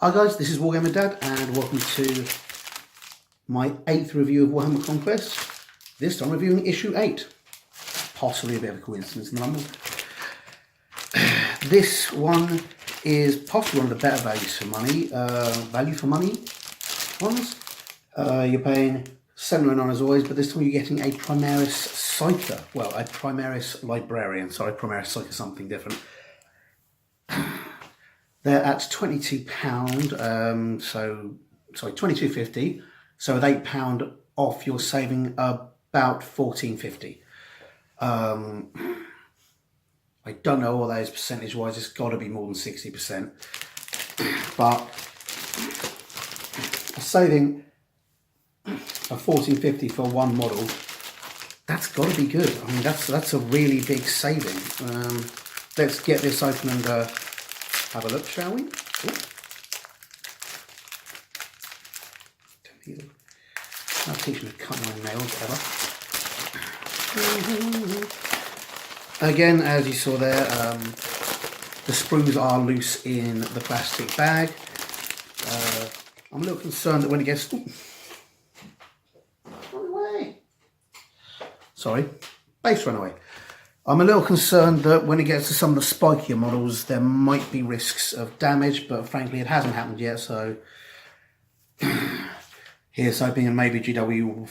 Hi guys, this is Wargamer Dad and welcome to my 8th review of Warhammer Conquest. This time reviewing issue 8. Possibly a bit of a coincidence in the numbers. This one is possibly one of the better value for money ones. You're paying $7.99 as always, but this time you're getting a Primaris Psyker. Well, a Primaris Librarian. Sorry, Primaris Psyker is something different. They're at £22, £22.50. So with £8 off, you're saving about £14.50. I don't know what that is percentage-wise. It's got to be more than 60%. But saving £14.50 for one model, that's got to be good. I mean, that's a really big saving. Let's get this open and have a look, shall we? Ooh. I'll teach me to cut my nails ever. Again, as you saw there, the sprues are loose in the plastic bag. I'm a little concerned that when it gets... Run away! Sorry, base run away. I'm a little concerned that when it gets to some of the spikier models, there might be risks of damage, but frankly it hasn't happened yet, so here's hoping and maybe GW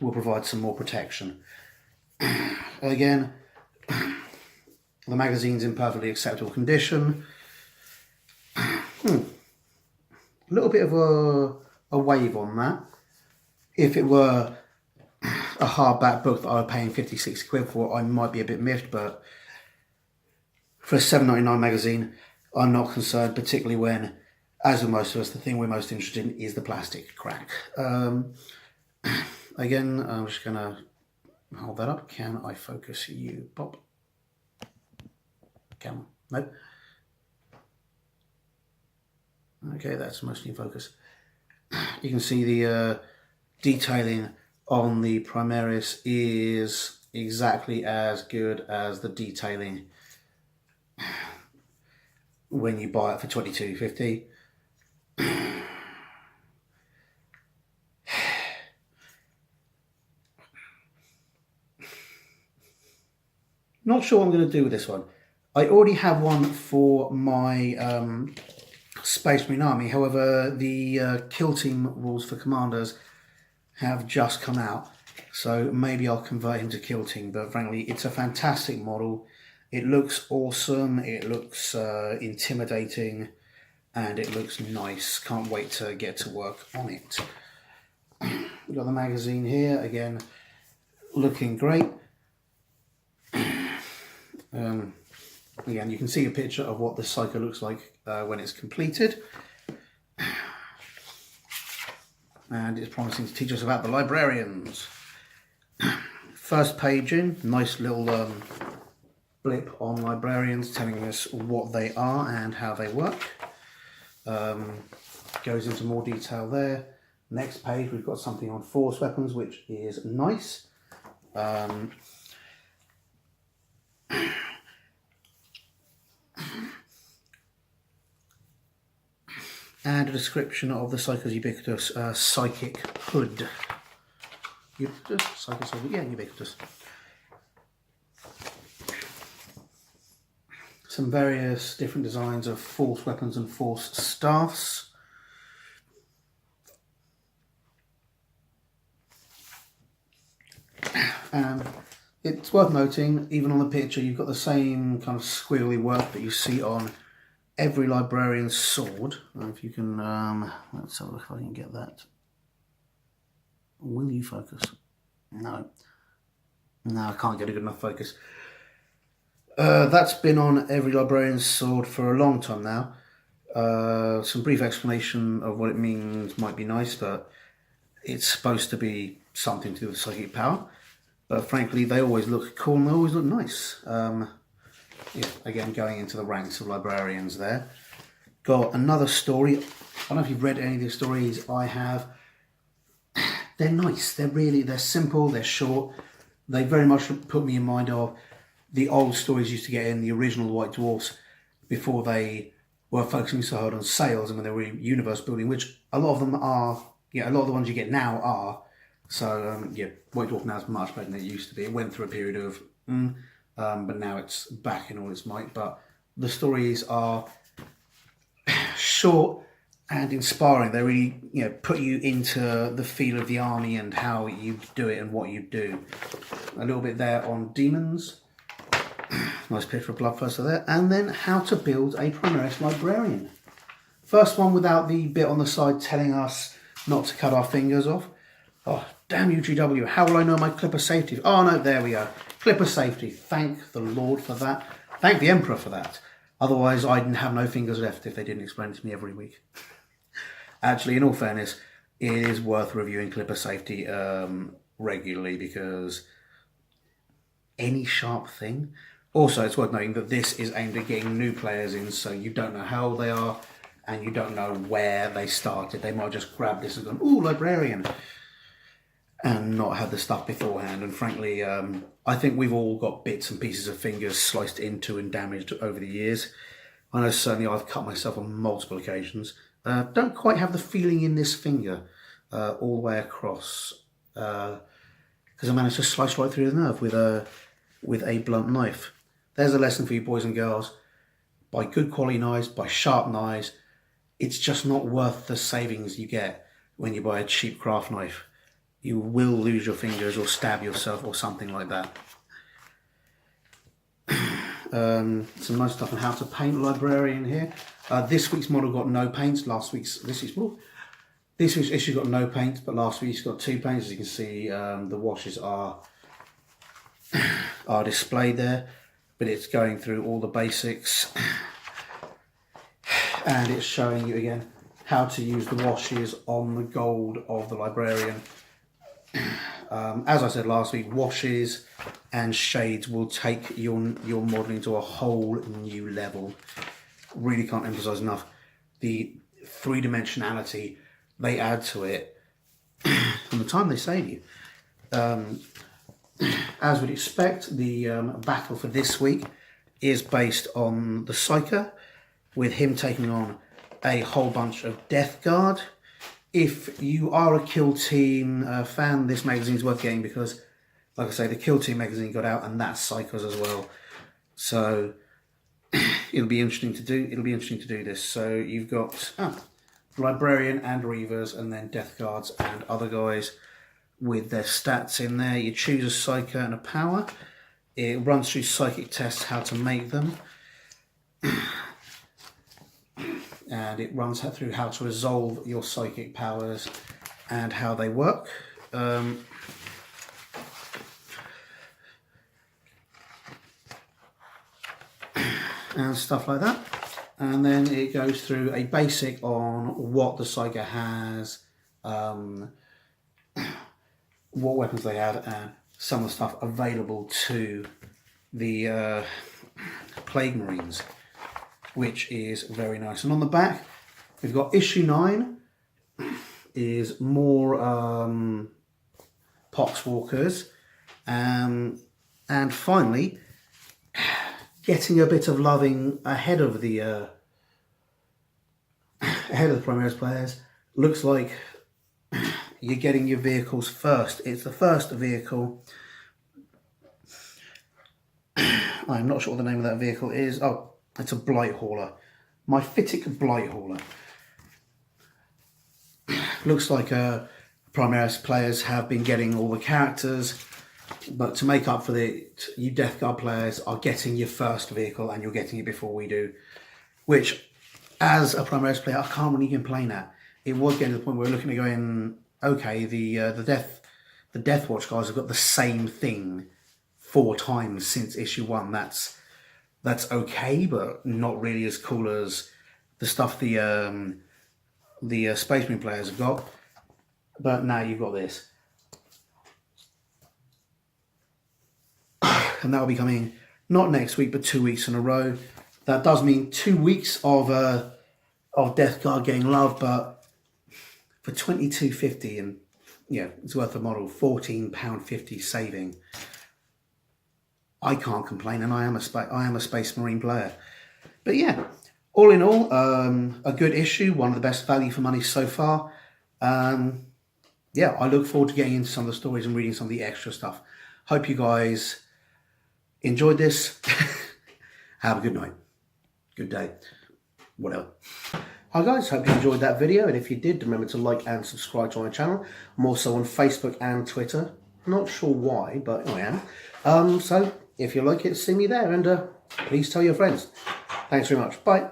will provide some more protection. Again, the magazine's in perfectly acceptable condition. A little bit of a wave on that. If it were a hardback book that I was paying 50-60 quid for, I might be a bit miffed, but for a $7.99 magazine, I'm not concerned, particularly when, as with most of us, the thing we're most interested in is the plastic crack. Again, I'm just going to hold that up. Can I focus you, Bob? Camera. Nope. Okay, that's mostly in focus. You can see the detailing on the Primaris is exactly as good as the detailing when you buy it for $22.50. Not sure what I'm going to do with this one. I already have one for my Space Marine Army. However, the kill team rules for commanders have just come out, so maybe I'll convert him to kill team. But frankly, it's a fantastic model. It looks awesome, it looks intimidating, and it looks nice. Can't wait to get to work on it. We've got the magazine here, again, looking great. Again, you can see a picture of what the Psycho looks like when it's completed. And it's promising to teach us about the librarians. First page in, nice little blip on librarians telling us what they are and how they work. Goes into more detail there. Next page we've got something on force weapons, which is nice. And a description of the Psycho's ubiquitous psychic hood. Ubiquitous? Psychic, yeah, ubiquitous. Some various different designs of force weapons and force staffs. And it's worth noting, even on the picture, you've got the same kind of squiggly work that you see on every librarian's sword. If you can, let's have a look if I can get that. Will you focus? No. No, I can't get a good enough focus. That's been on every librarian's sword for a long time now. Some brief explanation of what it means might be nice, but it's supposed to be something to do with psychic power. But frankly, they always look cool and they always look nice. Yeah, again, going into the ranks of librarians there. Got another story. I don't know if you've read any of these stories. I have. They're nice. They're simple. They're short. They very much put me in mind of the old stories used to get in the original White Dwarfs before they were focusing so hard on sales and when they were universe building, which a lot of them are, a lot of the ones you get now are. So, White Dwarf now is much better than it used to be. It went through a period of, but now it's back in all its might. But the stories are short and inspiring. They really, put you into the feel of the army and how you do it and what you do. A little bit there on demons. Nice picture of Bloodthirster there. And then how to build a Primaris Librarian. First one without the bit on the side telling us not to cut our fingers off. Oh, damn you, GW. How will I know my clipper safety? Oh, no, there we go. Clipper safety. Thank the Lord for that. Thank the Emperor for that. Otherwise, I'd have no fingers left if they didn't explain it to me every week. Actually, in all fairness, it is worth reviewing clipper safety regularly because any sharp thing. Also, it's worth noting that this is aimed at getting new players in, so you don't know how old they are and you don't know where they started. They might just grab this and go, ooh, librarian, and not have the stuff beforehand. And frankly, I think we've all got bits and pieces of fingers sliced into and damaged over the years. I know certainly I've cut myself on multiple occasions. Don't quite have the feeling in this finger all the way across because I managed to slice right through the nerve with a blunt knife. There's a lesson for you boys and girls. Buy good quality knives, buy sharp knives. It's just not worth the savings you get when you buy a cheap craft knife. You will lose your fingers or stab yourself or something like that. Some nice stuff on how to paint librarian here. This week's model got no paints. This week's issue got no paint, but last week's got 2 paints. As you can see, the washes are displayed there, but it's going through all the basics and it's showing you again how to use the washes on the gold of the librarian. As I said last week, washes and shades will take your modelling to a whole new level. Really can't emphasise enough the three-dimensionality they add to it and the time they save you. As we'd expect, the battle for this week is based on the Psyker, with him taking on a whole bunch of Death Guard. If you are a Kill Team fan, this magazine is worth getting because, like I say, the Kill Team magazine got out and that's Psychers as well. So it'll be interesting to do this. So you've got Librarian and Reavers, and then Death Guards and other guys with their stats in there. You choose a Psyker and a Power. It runs through psychic tests how to make them. And it runs through how to resolve your psychic powers and how they work. And stuff like that. And then it goes through a basic on what the Psyker has, what weapons they have, and some of the stuff available to the Plague Marines, which is very nice. And on the back, we've got issue 9 is more Poxwalkers, and finally getting a bit of loving ahead of the Primaris players. Looks like you're getting your vehicles first. It's the first vehicle. I'm not sure what the name of that vehicle is. Oh, it's a Blight Hauler. My Phytic Blight Hauler. Looks like Primaris players have been getting all the characters, but to make up for it, you Death Guard players are getting your first vehicle and you're getting it before we do, which, as a Primaris player, I can't really complain at. It was getting to the point where we're looking at going, okay, the Death Watch guys have got the same thing 4 times since issue 1. That's okay, but not really as cool as the stuff the Space Marine players have got. But now you've got this. And that will be coming not next week, but 2 weeks in a row. That does mean 2 weeks of Death Guard getting love, but for $22.50, and it's worth a model, £14.50 saving. I can't complain, and I am a Space Marine player. But yeah, all in all, a good issue, one of the best value for money so far. Yeah, I look forward to getting into some of the stories and reading some of the extra stuff. Hope you guys enjoyed this. Have a good night. Good day. Whatever. Hi guys, hope you enjoyed that video, and if you did, remember to like and subscribe to my channel. I'm also on Facebook and Twitter. Not sure why, but I am. So if you like it, see me there, and please tell your friends. Thanks very much. Bye.